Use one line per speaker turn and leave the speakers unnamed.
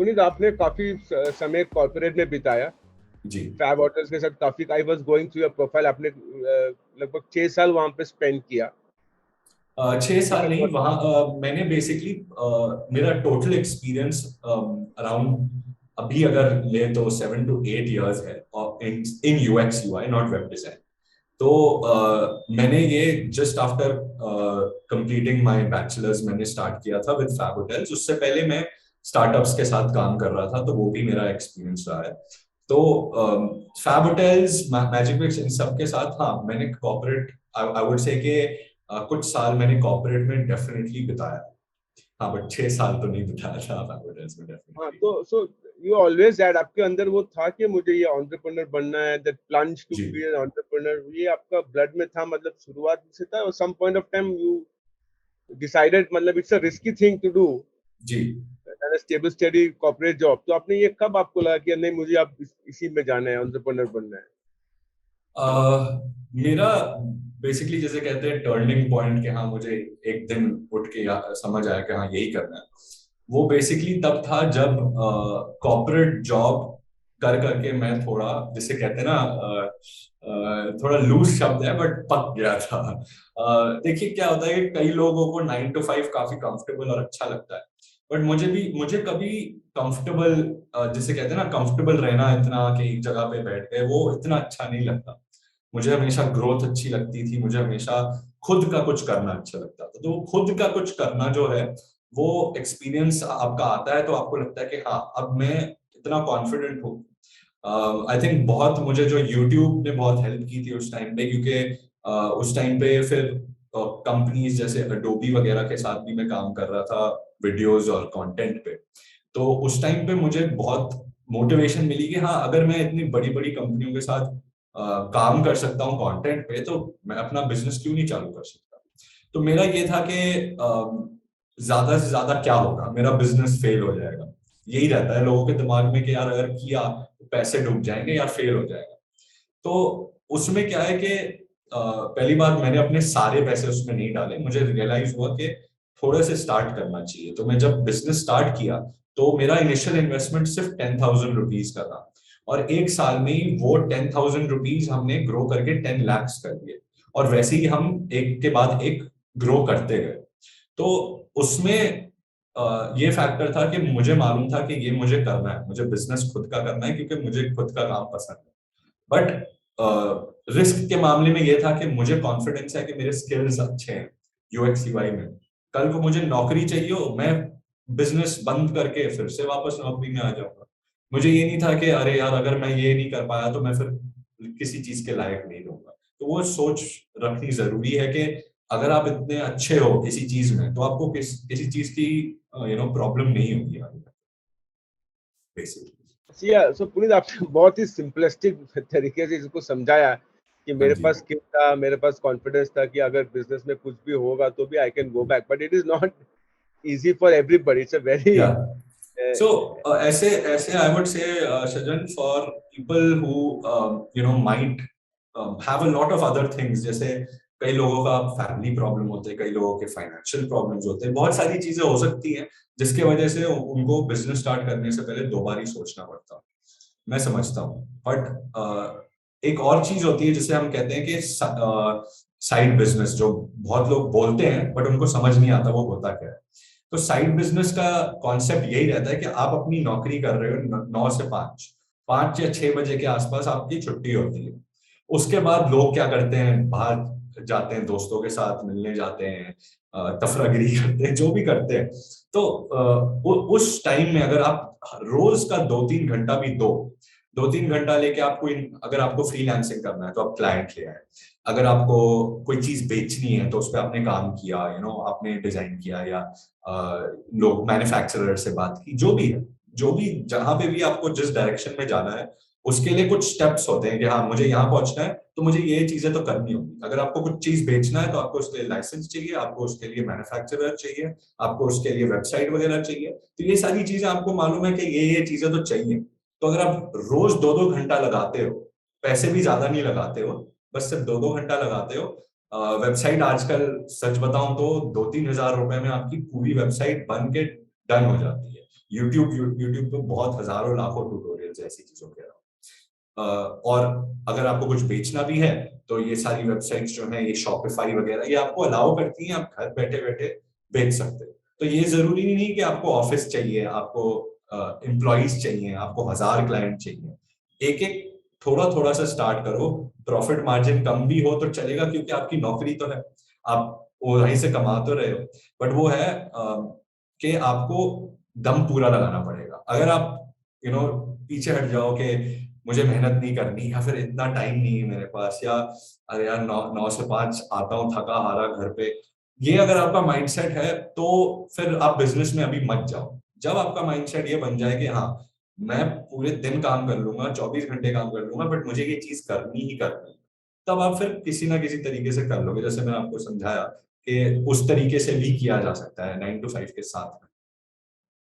पुनीत, आपने काफी समय कॉर्पोरेट में बिताया।
जी।
फैब होटल्स के साथ काफी, I was going through your profile, आपने लगभग 6 साल वहां पे स्पेंड किया।
6 साल
ठीक है,
नहीं वहाँ मैंने बेसिकली मेरा टोटल एक्सपीरियंस अराउंड अभी अगर ले तो 7 to 8 years है in UX UI not web design. तो मैंने ये just after completing my bachelors मैंने स्टार्ट किया था विद फैब होटल्स। उससे पहले मैं स्टार्टअप्स के साथ काम कर रहा था, तो वो भी मेरा एक्सपीरियंस रहा है। तो फैब होटल्स, मैजिक विक्स, इन सब के साथ हाँ मैंने कॉर्पोरेट, आई वुड से कि कुछ साल मैंने कॉर्पोरेट में डेफिनेटली बिताया। हाँ बट 6 साल तो नहीं बिताया था फैब होटल्स में
हाँ,
डेफिनेटली।
तो सो यू ऑलवेज हैड, आपके अंदर वो था कि मुझे ये एंटरप्रेन्योर बनना है, that plunge to
G
be an entrepreneur, ये आपका ब्लड में था, मतलब शुरुआत से था, और some point of time you decided, मतलब it's a risky thing to do
ji.
And stable steady corporate job, तो आपने ये कब आपको लगा कि नहीं, मुझे अब इसी में जाना है, एंटरप्रेन्योर बनना है?
मेरा बेसिकली जैसे कहते हैं टर्निंग पॉइंट कि हाँ मुझे एक दिन उठ के समझ आया कि हाँ यही करना है, वो बेसिकली तब था जब कॉर्पोरेट जॉब कर करके मैं थोड़ा, जिसे कहते हैं ना थोड़ा लूज शब्द है बट पक गया था। देखिए क्या होता है कि कई लोगों को 9 to 5 काफी कंफर्टेबल और अच्छा लगता है, बट मुझे कभी कंफर्टेबल, जिसे कहते हैं ना कंफर्टेबल रहना इतना कि एक जगह पे बैठ गए, वो इतना अच्छा नहीं लगता। मुझे हमेशा ग्रोथ अच्छी लगती थी, मुझे हमेशा खुद का कुछ करना अच्छा लगता था। तो खुद का कुछ करना जो है वो एक्सपीरियंस आपका आता है, तो आपको लगता है कि हाँ अब मैं इतना कॉन्फिडेंट हूँ। आई थिंक बहुत मुझे जो यूट्यूब ने बहुत हेल्प की थी उस टाइम पे, क्योंकि उस टाइम पे फिर कंपनीज जैसे अडोबी वगैरह के साथ भी मैं काम कर रहा था वीडियोस और कंटेंट पे। तो उस टाइम पे मुझे बहुत मोटिवेशन मिली कि हाँ अगर मैं इतनी बड़ी बड़ी कंपनियों के साथ काम कर सकता हूँ कंटेंट पे, तो मैं अपना बिजनेस क्यों नहीं चालू कर सकता। तो मेरा ये था कि ज्यादा से ज्यादा क्या होगा, मेरा बिजनेस फेल हो जाएगा। यही रहता है लोगों के दिमाग में कि यार अगर किया तो पैसे डूब जाएंगे या फेल हो जाएगा। तो उसमें क्या है कि पहली बार मैंने अपने सारे पैसे उसमें नहीं डाले, मुझे रियलाइज हुआ कि थोड़े से स्टार्ट करना चाहिए। तो मैं जब बिजनेस स्टार्ट किया तो मेरा इनिशियल इन्वेस्टमेंट सिर्फ 10,000 रुपीज का था, और एक साल में ही वो 10,000 रुपीज हमने ग्रो करके 10 lakhs कर दिए, और वैसे ही हम एक के बाद एक ग्रो करते गए। तो उसमें ये फैक्टर था कि मुझे मालूम था कि ये मुझे करना है, मुझे बिजनेस खुद का करना है क्योंकि मुझे खुद का काम पसंद है। बट रिस्क के मामले में ये था कि मुझे कॉन्फिडेंस है कि मेरे स्किल्स अच्छे हैं यूएक्स यूआई में। कल को मुझे नौकरी चाहिए हो, मैं बिजनेस बंद करके फिर से वापस नौकरी में आ जाऊंगा। मुझे ये नहीं था कि अरे यार अगर मैं ये नहीं कर पाया तो मैं फिर किसी चीज के लायक नहीं रहूंगा। तो वो सोच रखनी जरूरी है कि अगर आप इतने अच्छे हो किसी चीज में तो आपको किसी चीज की प्रॉब्लम नहीं होगी आगे बेसिकली।
सो पुनीत, आपने बहुत ही सिंपलिस्टिक तरीके से इसको समझाया कि
हाँ
मेरे
जी।
पास स्किल था, मेरे पास कॉन्फिडेंस था कि अगर बिजनेस में कुछ भी होगा तो भी I can go back, but it is not easy for everybody. It's a very
या
uh,
सो ऐसे ऐसे I would say Sajjan for people who might have a lot of other things, जैसे कई लोगों का फैमिली प्रॉब्लम होते हैं, कई लोगों के फाइनेंशियल प्रॉब्लम्स होते हैं, बहुत सारी चीजें हो सकती हैं जिसके वजह से उनको बिजनेस स्टार्ट करने से पहले दो बार ही सोचना पड़ता है। मैं समझता हूँ, बट एक और चीज होती है जिसे हम कहते हैं कि साइड बिजनेस, जो बहुत लोग बोलते हैं बट उनको समझ नहीं आता वो होता क्या है। तो साइड बिजनेस का कॉन्सेप्ट यही रहता है कि आप अपनी नौकरी कर रहे हो 9 से 5, 5 या 6 बजे के आसपास आपकी छुट्टी होती है। उसके बाद लोग क्या करते हैं, बाहर जाते हैं, दोस्तों के साथ मिलने जाते हैं, तफरागिरी करते हैं, जो भी करते हैं। तो उस टाइम में अगर आप रोज का 2-3 घंटा भी 2-3 घंटा लेके आपको अगर आपको फ्रीलांसिंग करना है तो आप क्लाइंट ले आए। अगर आपको कोई चीज बेचनी है तो उस पर आपने काम किया, आपने डिजाइन किया, या लोग मैन्युफैक्चरर से बात की, जो भी है, जो भी जहां पे भी आपको जिस डायरेक्शन में जाना है उसके लिए कुछ स्टेप्स होते हैं कि हाँ मुझे यहाँ पहुंचना है तो मुझे ये चीजें तो करनी होगी। अगर आपको कुछ चीज बेचना है तो आपको उसके लिए लाइसेंस चाहिए, आपको उसके लिए मैन्युफैक्चरर चाहिए, आपको उसके लिए वेबसाइट वगैरह चाहिए। तो ये सारी चीजें आपको मालूम है कि ये चीजें तो चाहिए। तो अगर आप रोज 2-2 घंटा लगाते हो, पैसे भी ज्यादा नहीं लगाते हो, बस सिर्फ 2-2 घंटा लगाते हो, वेबसाइट आजकल सच बताऊं तो 2-3 हजार रुपए में आपकी पूरी वेबसाइट बन के डन हो जाती है। यूट्यूब पे बहुत हजारों लाखों ट्यूटोरियल्स ऐसी चीजों के। और अगर आपको कुछ बेचना भी है तो ये सारी वेबसाइट्स जो हैं, ये शॉपिफाई वगैरह, ये आपको अलाउ करती हैं, आप घर बैठे बैठे बेच सकते हो। तो ये जरूरी नहीं कि आपको ऑफिस चाहिए, आपको एम्प्लॉइज चाहिए, आपको 1000 क्लाइंट चाहिए। एक एक थोड़ा थोड़ा सा स्टार्ट करो। प्रॉफिट मार्जिन कम भी हो तो चलेगा, क्योंकि आपकी नौकरी तो है, आप वहीं से कमा तो रहे हो। बट वो है कि आपको दम पूरा लगाना पड़ेगा। अगर आप पीछे हट जाओ कि मुझे मेहनत नहीं करनी, या फिर इतना टाइम नहीं है मेरे पास, या अरे यार 9 से 5 आता हूँ थका हारा घर पे, ये अगर आपका माइंडसेट है तो फिर आप बिजनेस में अभी मत जाओ। जब आपका माइंडसेट ये बन जाए कि हाँ, मैं पूरे दिन काम कर लूंगा, 24 घंटे काम कर लूंगा, बट मुझे ये चीज करनी ही करनी है, तब आप फिर किसी ना किसी तरीके से कर लोगे। जैसे मैंने आपको समझाया कि उस तरीके से भी किया जा सकता है 9 to 5 के साथ में।